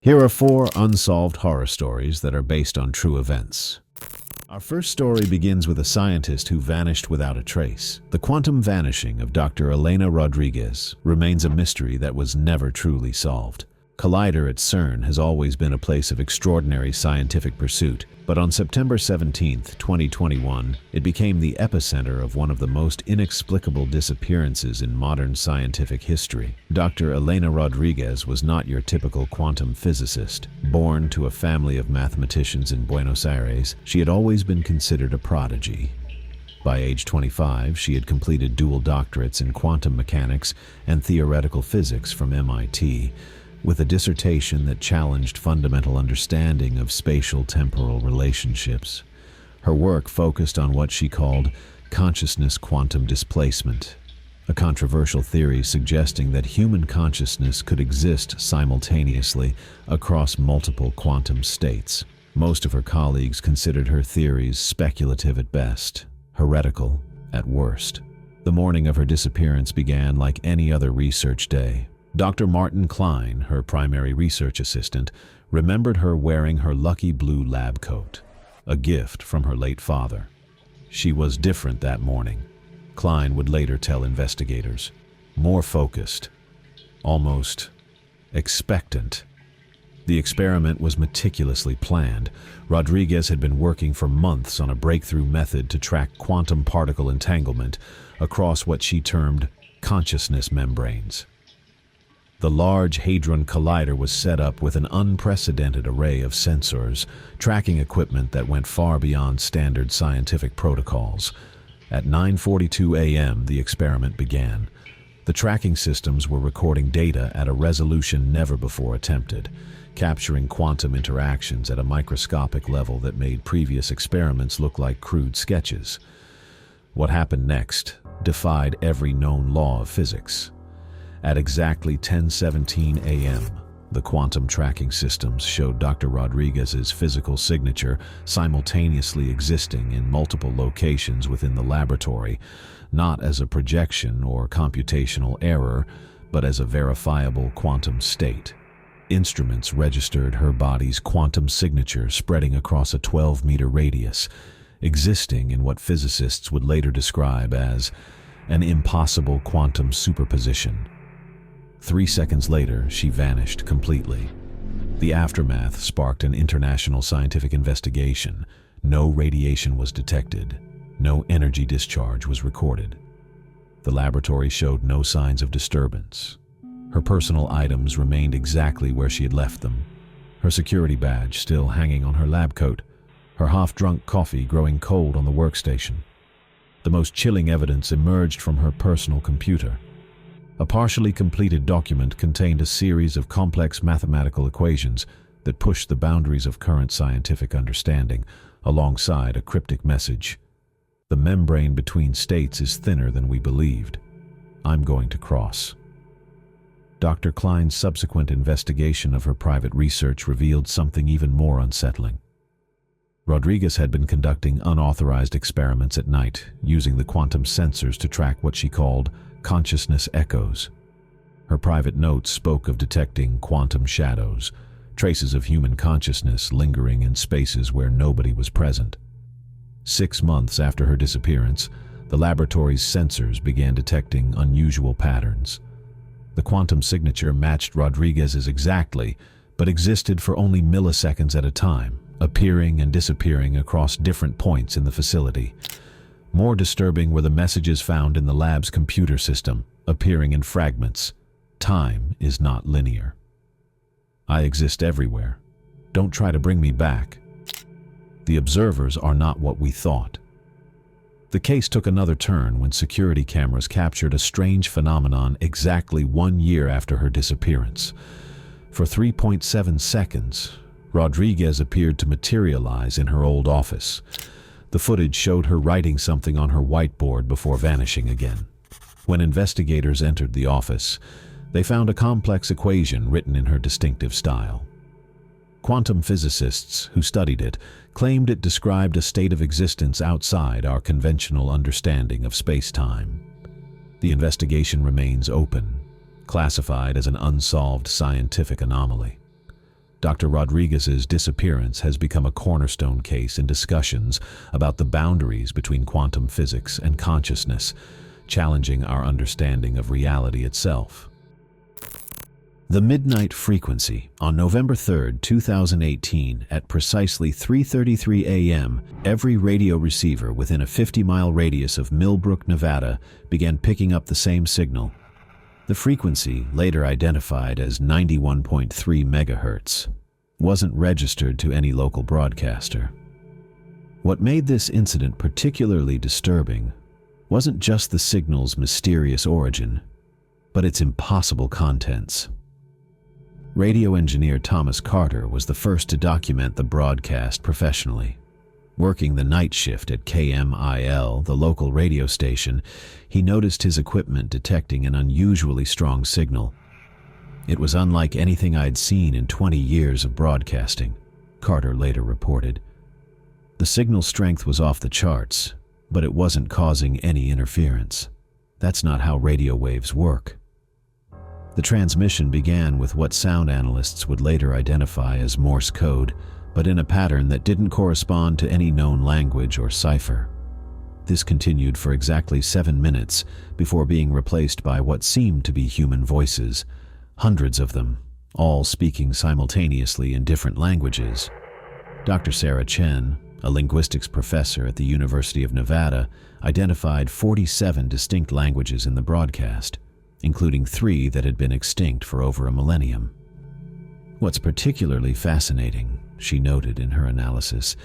Here are 4 unsolved horror stories that are based on true events. Our first story begins with a scientist who vanished without a trace. The quantum vanishing of Dr. Elena Rodriguez remains a mystery that was never truly solved. Collider at CERN has always been a place of extraordinary scientific pursuit, but on September 17, 2021, it became the epicenter of one of the most inexplicable disappearances in modern scientific history. Dr. Elena Rodriguez was not your typical quantum physicist. Born to a family of mathematicians in Buenos Aires, she had always been considered a prodigy. By age 25, she had completed dual doctorates in quantum mechanics and theoretical physics from MIT, with a dissertation that challenged fundamental understanding of spatial-temporal relationships. Her work focused on what she called consciousness quantum displacement, a controversial theory suggesting that human consciousness could exist simultaneously across multiple quantum states. Most of her colleagues considered her theories speculative at best, heretical at worst. The morning of her disappearance began like any other research day. Dr. Martin Klein, her primary research assistant, remembered her wearing her lucky blue lab coat, a gift from her late father. She was different that morning, Klein would later tell investigators. More focused, almost expectant. The experiment was meticulously planned. Rodriguez had been working for months on a breakthrough method to track quantum particle entanglement across what she termed consciousness membranes. The Large Hadron Collider was set up with an unprecedented array of sensors, tracking equipment that went far beyond standard scientific protocols. At 9:42 a.m., the experiment began. The tracking systems were recording data at a resolution never before attempted, capturing quantum interactions at a microscopic level that made previous experiments look like crude sketches. What happened next defied every known law of physics. At exactly 10:17 a.m., the quantum tracking systems showed Dr. Rodriguez's physical signature simultaneously existing in multiple locations within the laboratory, not as a projection or computational error, but as a verifiable quantum state. Instruments registered her body's quantum signature spreading across a 12-meter radius, existing in what physicists would later describe as an impossible quantum superposition. 3 seconds later, she vanished completely. The aftermath sparked an international scientific investigation. No radiation was detected. No energy discharge was recorded. The laboratory showed no signs of disturbance. Her personal items remained exactly where she had left them, her security badge still hanging on her lab coat, her half-drunk coffee growing cold on the workstation. The most chilling evidence emerged from her personal computer. A partially completed document contained a series of complex mathematical equations that pushed the boundaries of current scientific understanding, alongside a cryptic message. The membrane between states is thinner than we believed. I'm going to cross. Dr. Klein's subsequent investigation of her private research revealed something even more unsettling. Rodriguez had been conducting unauthorized experiments at night, using the quantum sensors to track what she called consciousness echoes. Her private notes spoke of detecting quantum shadows, traces of human consciousness lingering in spaces where nobody was present. 6 months after her disappearance, the laboratory's sensors began detecting unusual patterns. The quantum signature matched Rodriguez's exactly, but existed for only milliseconds at a time, appearing and disappearing across different points in the facility. More disturbing were the messages found in the lab's computer system, appearing in fragments. Time is not linear. I exist everywhere. Don't try to bring me back. The observers are not what we thought. The case took another turn when security cameras captured a strange phenomenon exactly 1 year after her disappearance. For 3.7 seconds, Rodriguez appeared to materialize in her old office. The footage showed her writing something on her whiteboard before vanishing again. When investigators entered the office, they found a complex equation written in her distinctive style. Quantum physicists who studied it claimed it described a state of existence outside our conventional understanding of space-time. The investigation remains open, classified as an unsolved scientific anomaly. Dr. Rodriguez's disappearance has become a cornerstone case in discussions about the boundaries between quantum physics and consciousness, challenging our understanding of reality itself. The Midnight Frequency. On November 3, 2018, at precisely 3:33 a.m., every radio receiver within a 50-mile radius of Millbrook, Nevada, began picking up the same signal. The frequency, later identified as 91.3 megahertz, wasn't registered to any local broadcaster. What made this incident particularly disturbing wasn't just the signal's mysterious origin, but its impossible contents. Radio engineer Thomas Carter was the first to document the broadcast professionally. Working the night shift at KMIL, the local radio station, he noticed his equipment detecting an unusually strong signal. It was unlike anything I'd seen in 20 years of broadcasting, Carter later reported. The signal strength was off the charts, but it wasn't causing any interference. That's not how radio waves work. The transmission began with what sound analysts would later identify as Morse code, but in a pattern that didn't correspond to any known language or cipher. This continued for exactly 7 minutes before being replaced by what seemed to be human voices, hundreds of them, all speaking simultaneously in different languages. Dr. Sarah Chen, a linguistics professor at the University of Nevada, identified 47 distinct languages in the broadcast, including 3 that had been extinct for over a millennium. What's particularly fascinating, she noted in her analysis,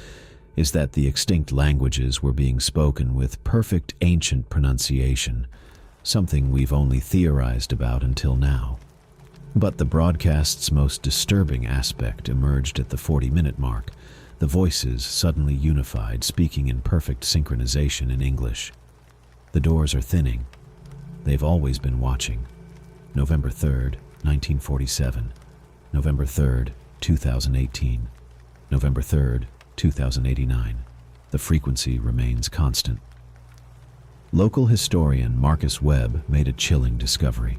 is that the extinct languages were being spoken with perfect ancient pronunciation, something we've only theorized about until now. But the broadcast's most disturbing aspect emerged at the 40-minute mark. The voices suddenly unified, speaking in perfect synchronization in English. The doors are thinning. They've always been watching. November 3rd, 1947. November 3rd, 2018. November 3rd, 2089. The frequency remains constant. Local historian Marcus Webb made a chilling discovery.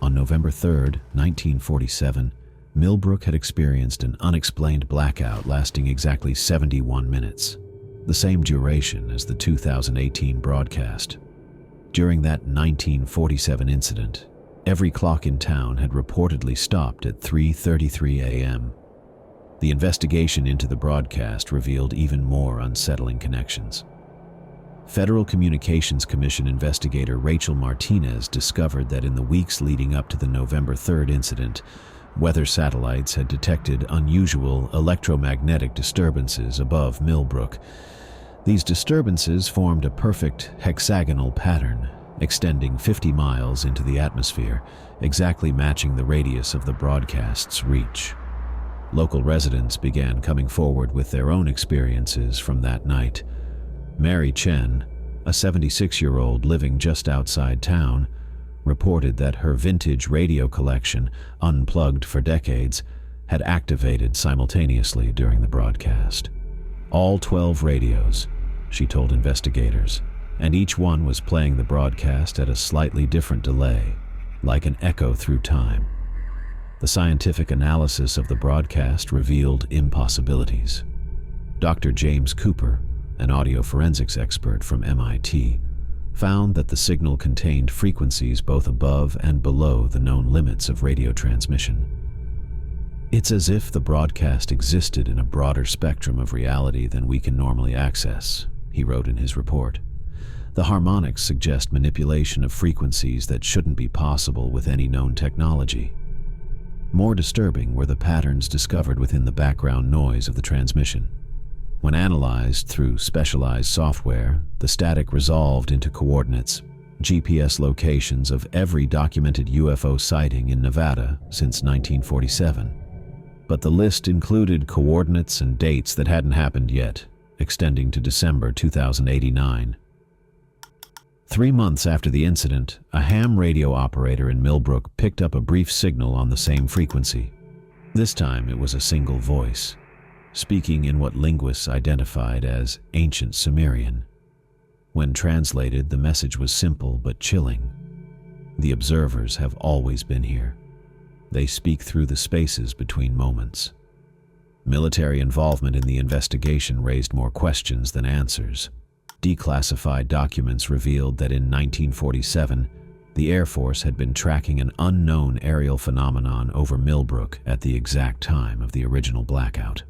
On November 3rd, 1947, Millbrook had experienced an unexplained blackout lasting exactly 71 minutes, the same duration as the 2018 broadcast. During that 1947 incident, every clock in town had reportedly stopped at 3:33 a.m. The investigation into the broadcast revealed even more unsettling connections. Federal Communications Commission investigator Rachel Martinez discovered that in the weeks leading up to the November 3rd incident, weather satellites had detected unusual electromagnetic disturbances above Millbrook. These disturbances formed a perfect hexagonal pattern, extending 50 miles into the atmosphere, exactly matching the radius of the broadcast's reach. Local residents began coming forward with their own experiences from that night. Mary Chen, a 76-year-old living just outside town, reported that her vintage radio collection, unplugged for decades, had activated simultaneously during the broadcast. All 12 radios, she told investigators, and each one was playing the broadcast at a slightly different delay, like an echo through time. The scientific analysis of the broadcast revealed impossibilities. Dr. James Cooper, an audio forensics expert from MIT, found that the signal contained frequencies both above and below the known limits of radio transmission. It's as if the broadcast existed in a broader spectrum of reality than we can normally access, he wrote in his report. The harmonics suggest manipulation of frequencies that shouldn't be possible with any known technology. More disturbing were the patterns discovered within the background noise of the transmission. When analyzed through specialized software, the static resolved into coordinates, GPS locations of every documented UFO sighting in Nevada since 1947. But the list included coordinates and dates that hadn't happened yet, extending to December 2089. 3 months after the incident, a ham radio operator in Millbrook picked up a brief signal on the same frequency. This time it was a single voice, speaking in what linguists identified as Ancient Sumerian. When translated, the message was simple but chilling. The observers have always been here. They speak through the spaces between moments. Military involvement in the investigation raised more questions than answers. Declassified documents revealed that in 1947, the Air Force had been tracking an unknown aerial phenomenon over Millbrook at the exact time of the original blackout.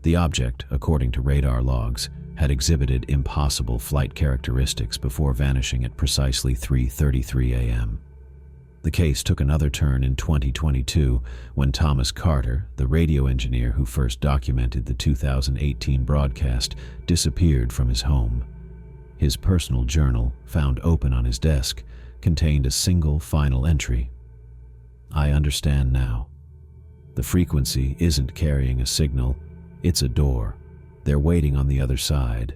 The object, according to radar logs, had exhibited impossible flight characteristics before vanishing at precisely 3:33 a.m. The case took another turn in 2022 when Thomas Carter, the radio engineer who first documented the 2018 broadcast, disappeared from his home. His personal journal, found open on his desk, contained a single final entry. "I understand now. The frequency isn't carrying a signal, it's a door. They're waiting on the other side.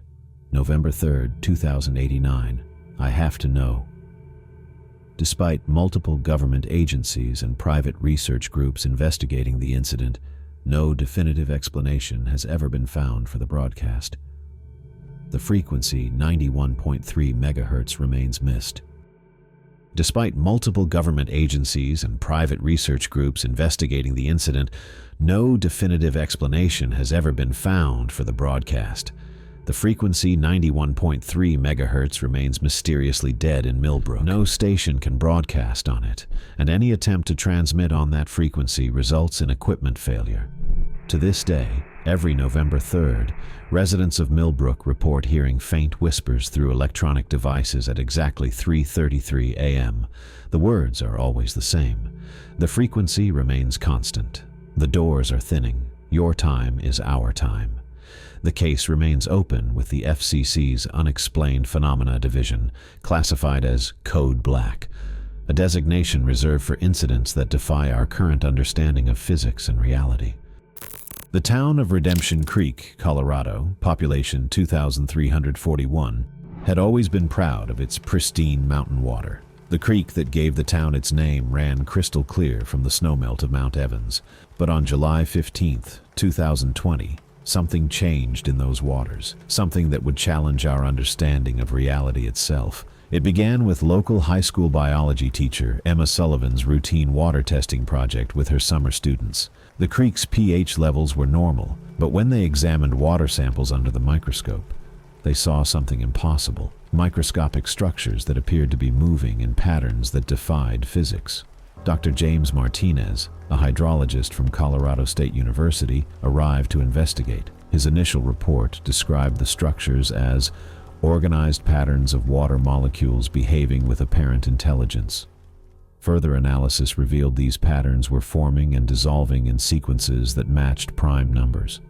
November 3rd, 2089. I have to know." Despite multiple government agencies and private research groups investigating the incident, no definitive explanation has ever been found for the broadcast. The frequency, 91.3 MHz, remains missed. Despite multiple government agencies and private research groups investigating the incident, no definitive explanation has ever been found for the broadcast. The frequency, 91.3 MHz, remains mysteriously dead in Millbrook. No station can broadcast on it, and any attempt to transmit on that frequency results in equipment failure. To this day, every November 3rd, residents of Millbrook report hearing faint whispers through electronic devices at exactly 3:33 a.m. The words are always the same. The frequency remains constant. The doors are thinning. Your time is our time. The case remains open with the FCC's Unexplained Phenomena Division, classified as Code Black, a designation reserved for incidents that defy our current understanding of physics and reality. The town of Redemption Creek, Colorado, population 2,341, had always been proud of its pristine mountain water. The creek that gave the town its name ran crystal clear from the snowmelt of Mount Evans. But on July 15, 2020, something changed in those waters, something that would challenge our understanding of reality itself. It began with local high school biology teacher Emma Sullivan's routine water testing project with her summer students. The creek's pH levels were normal, but when they examined water samples under the microscope, they saw something impossible: microscopic structures that appeared to be moving in patterns that defied physics. Dr. James Martinez, a hydrologist from Colorado State University, arrived to investigate. His initial report described the structures as organized patterns of water molecules behaving with apparent intelligence. Further analysis revealed these patterns were forming and dissolving in sequences that matched prime numbers.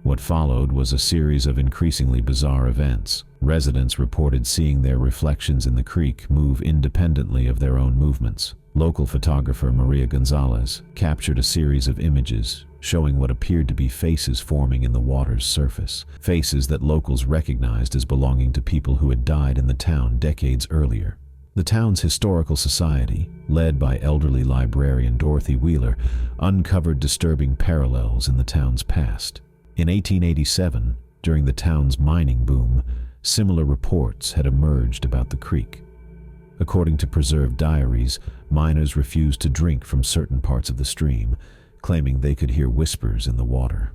What followed was a series of increasingly bizarre events. Residents reported seeing their reflections in the creek move independently of their own movements. Local photographer Maria Gonzalez captured a series of images showing what appeared to be faces forming in the water's surface, faces that locals recognized as belonging to people who had died in the town decades earlier. The town's historical society, led by elderly librarian Dorothy Wheeler, uncovered disturbing parallels in the town's past. In 1887, during the town's mining boom, similar reports had emerged about the creek. According to preserved diaries, miners refused to drink from certain parts of the stream, claiming they could hear whispers in the water.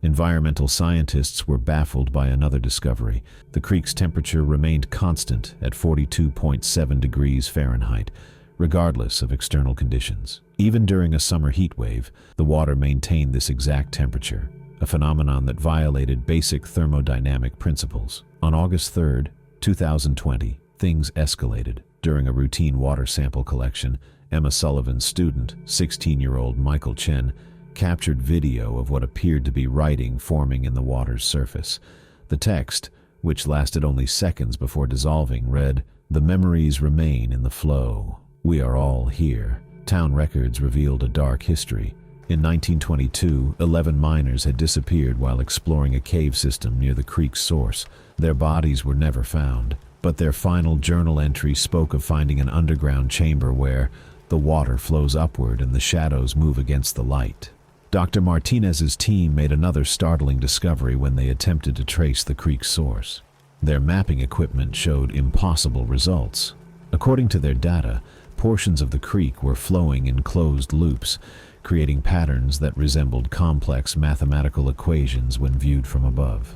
Environmental scientists were baffled by another discovery. The creek's temperature remained constant at 42.7 degrees Fahrenheit, regardless of external conditions. Even during a summer heat wave, the water maintained this exact temperature, a phenomenon that violated basic thermodynamic principles. On August 3, 2020, things escalated. During a routine water sample collection, Emma Sullivan's student, 16-year-old Michael Chen, captured video of what appeared to be writing forming in the water's surface. The text, which lasted only seconds before dissolving, read, "The memories remain in the flow. We are all here." Town records revealed a dark history. In 1922, 11 miners had disappeared while exploring a cave system near the creek's source. Their bodies were never found, but their final journal entry spoke of finding an underground chamber where the water flows upward and the shadows move against the light. Dr. Martinez's team made another startling discovery when they attempted to trace the creek's source. Their mapping equipment showed impossible results. According to their data, portions of the creek were flowing in closed loops, creating patterns that resembled complex mathematical equations when viewed from above.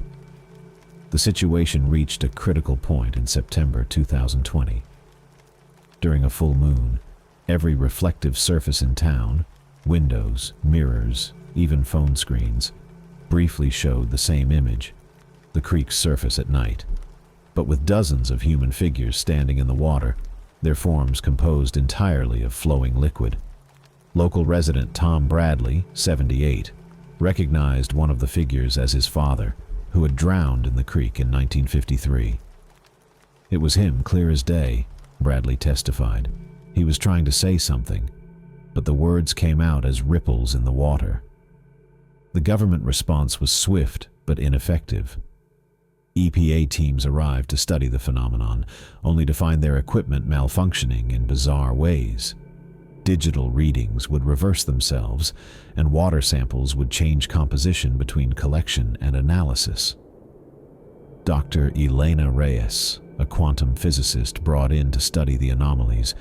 The situation reached a critical point in September 2020. During a full moon, every reflective surface in town, windows, mirrors, even phone screens, briefly showed the same image, the creek's surface at night, but with dozens of human figures standing in the water, their forms composed entirely of flowing liquid. Local resident Tom Bradley, 78, recognized one of the figures as his father, who had drowned in the creek in 1953. It was him, clear as day, Bradley testified. He was trying to say something, but the words came out as ripples in the water. The government response was swift but ineffective. EPA teams arrived to study the phenomenon, only to find their equipment malfunctioning in bizarre ways. Digital readings would reverse themselves, and water samples would change composition between collection and analysis. Dr. Elena Reyes, a quantum physicist brought in to study the anomalies,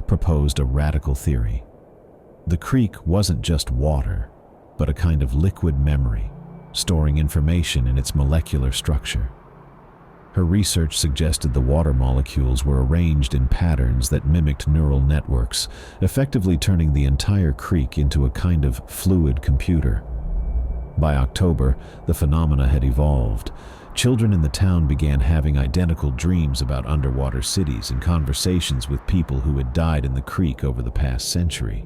proposed a radical theory. The creek wasn't just water, but a kind of liquid memory, storing information in its molecular structure. Her research suggested the water molecules were arranged in patterns that mimicked neural networks, effectively turning the entire creek into a kind of fluid computer. By October, the phenomena had evolved. Children in the town began having identical dreams about underwater cities and conversations with people who had died in the creek over the past century.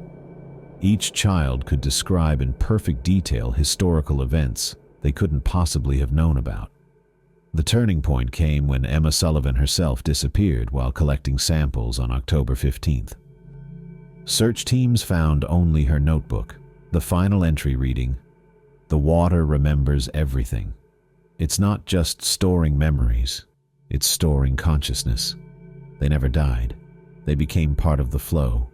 Each child could describe in perfect detail historical events they couldn't possibly have known about. The turning point came when Emma Sullivan herself disappeared while collecting samples on October 15th. Search teams found only her notebook, the final entry reading, "The water remembers everything. It's not just storing memories, it's storing consciousness." They never died. They became part of the flow.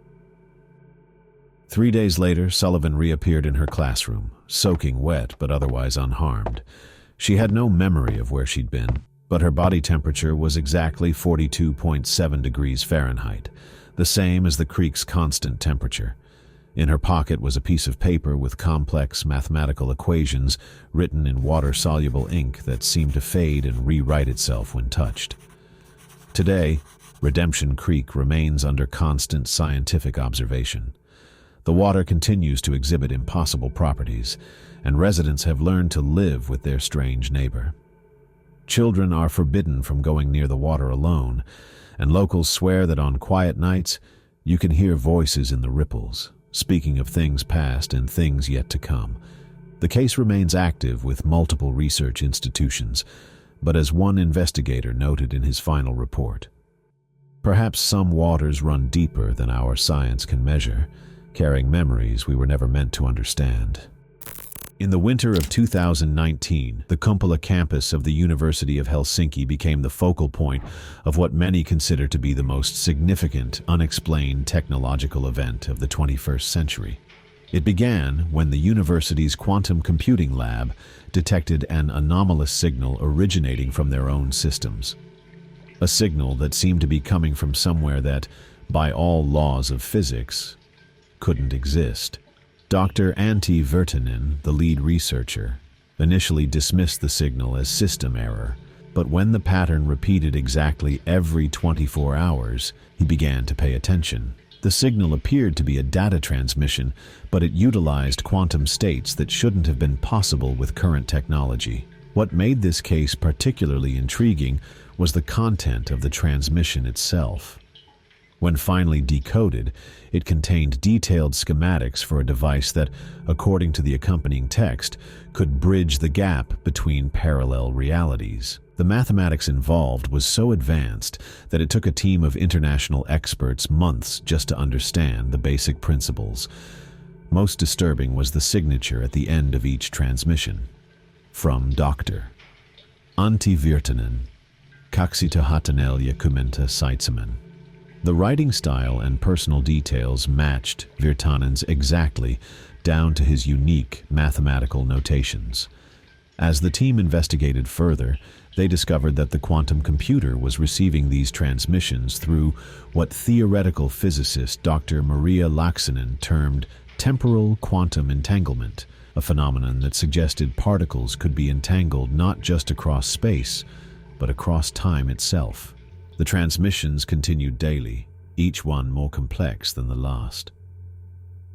3 days later, Sullivan reappeared in her classroom, soaking wet but otherwise unharmed. She had no memory of where she'd been, but her body temperature was exactly 42.7 degrees Fahrenheit, the same as the creek's constant temperature. In her pocket was a piece of paper with complex mathematical equations written in water-soluble ink that seemed to fade and rewrite itself when touched. Today, Redemption Creek remains under constant scientific observation. The water continues to exhibit impossible properties, and residents have learned to live with their strange neighbor. Children are forbidden from going near the water alone, and locals swear that on quiet nights you can hear voices in the ripples, speaking of things past and things yet to come. The case remains active with multiple research institutions, but as one investigator noted in his final report, perhaps some waters run deeper than our science can measure, carrying memories we were never meant to understand. In the winter of 2019, the Kumpula campus of the University of Helsinki became the focal point of what many consider to be the most significant, unexplained technological event of the 21st century. It began when the university's quantum computing lab detected an anomalous signal originating from their own systems. A signal that seemed to be coming from somewhere that, by all laws of physics, couldn't exist. Dr. Antti Virtanen, the lead researcher, initially dismissed the signal as system error, but when the pattern repeated exactly every 24 hours, he began to pay attention. The signal appeared to be a data transmission, but it utilized quantum states that shouldn't have been possible with current technology. What made this case particularly intriguing was the content of the transmission itself. When finally decoded, it contained detailed schematics for a device that, according to the accompanying text, could bridge the gap between parallel realities. The mathematics involved was so advanced that it took a team of international experts months just to understand the basic principles. Most disturbing was the signature at the end of each transmission. From Dr. Antti Virtanen, Kaksituhattaneljä Seitsemän. The writing style and personal details matched Virtanen's exactly, down to his unique mathematical notations. As the team investigated further, They discovered that the quantum computer was receiving these transmissions through what theoretical physicist Dr. Maria Laaksonen termed temporal quantum entanglement, a phenomenon that suggested particles could be entangled not just across space, but across time itself. The transmissions continued daily, each one more complex than the last.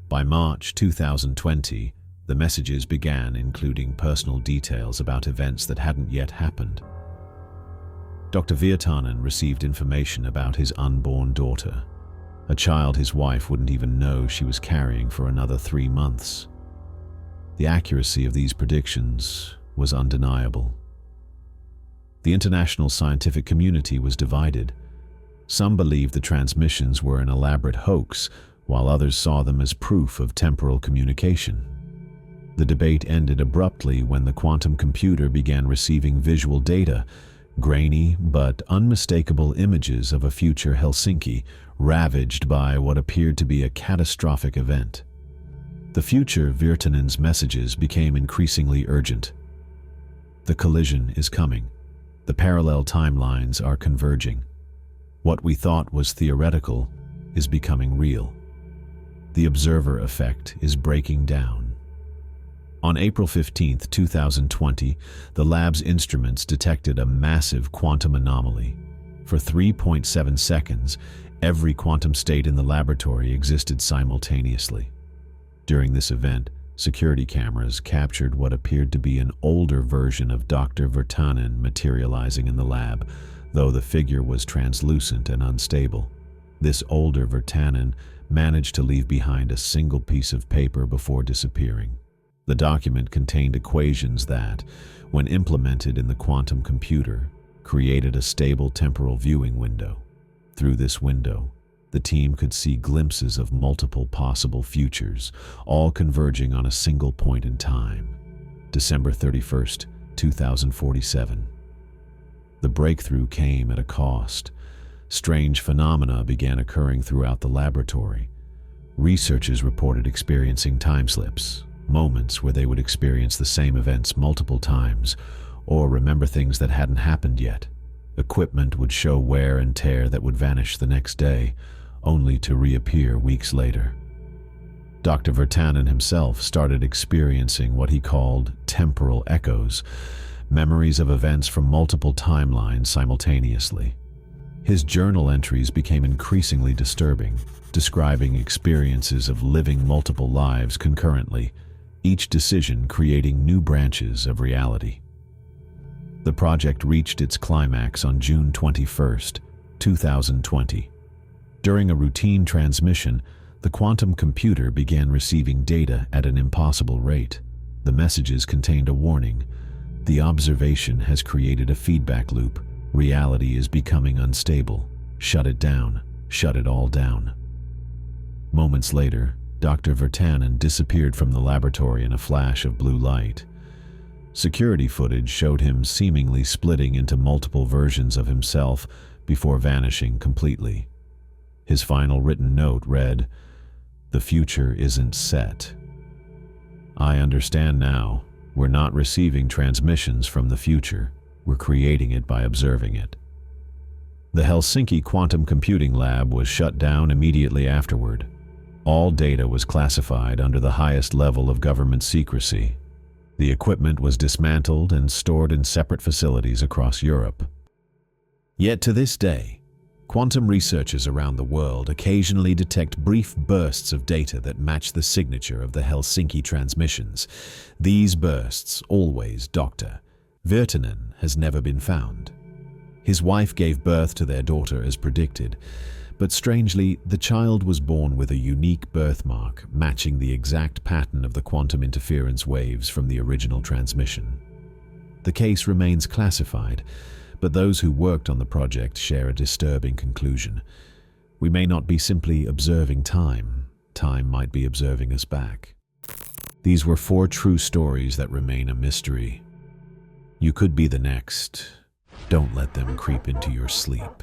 By March 2020, the messages began including personal details about events that hadn't yet happened. Dr. Virtanen received information about his unborn daughter, a child his wife wouldn't even know she was carrying for another 3 months. The accuracy of these predictions was undeniable. The international scientific community was divided. Some believed the transmissions were an elaborate hoax, while others saw them as proof of temporal communication. The debate ended abruptly when the quantum computer began receiving visual data, grainy but unmistakable images of a future Helsinki ravaged by what appeared to be a catastrophic event. The future Virtanen's messages became increasingly urgent. The collision is coming. The parallel timelines are converging. What we thought was theoretical is becoming real. The observer effect is breaking down. On April 15, 2020, the lab's instruments detected a massive quantum anomaly. For 3.7 seconds, every quantum state in the laboratory existed simultaneously. During this event, security cameras captured what appeared to be an older version of Dr. Virtanen materializing in the lab, though the figure was translucent and unstable. This older Virtanen managed to leave behind a single piece of paper before disappearing. The document contained equations that, when implemented in the quantum computer, created a stable temporal viewing window. Through this window, the team could see glimpses of multiple possible futures, all converging on a single point in time, December 31st, 2047. The breakthrough came at a cost. Strange phenomena began occurring throughout the laboratory. Researchers reported experiencing time slips, moments where they would experience the same events multiple times, or remember things that hadn't happened yet. Equipment would show wear and tear that would vanish the next day, only to reappear weeks later. Dr. Virtanen himself started experiencing what he called temporal echoes, memories of events from multiple timelines simultaneously. His journal entries became increasingly disturbing, describing experiences of living multiple lives concurrently, each decision creating new branches of reality. The project reached its climax on June 21st, 2020. During a routine transmission, the quantum computer began receiving data at an impossible rate. The messages contained a warning. The observation has created a feedback loop. Reality is becoming unstable. Shut it down. Shut it all down. Moments later, Dr. Virtanen disappeared from the laboratory in a flash of blue light. Security footage showed him seemingly splitting into multiple versions of himself before vanishing completely. His final written note read, "The future isn't set. I understand now. We're not receiving transmissions from the future. We're creating it by observing it." The Helsinki Quantum Computing Lab was shut down immediately afterward. All data was classified under the highest level of government secrecy. The equipment was dismantled and stored in separate facilities across Europe. Yet to this day, quantum researchers around the world occasionally detect brief bursts of data that match the signature of the Helsinki transmissions. These bursts, always Dr. Virtanen, has never been found. His wife gave birth to their daughter as predicted, but strangely, the child was born with a unique birthmark matching the exact pattern of the quantum interference waves from the original transmission. The case remains classified, but those who worked on the project share a disturbing conclusion. We may not be simply observing time. Time might be observing us back. These were 4 true stories that remain a mystery. You could be the next. Don't let them creep into your sleep.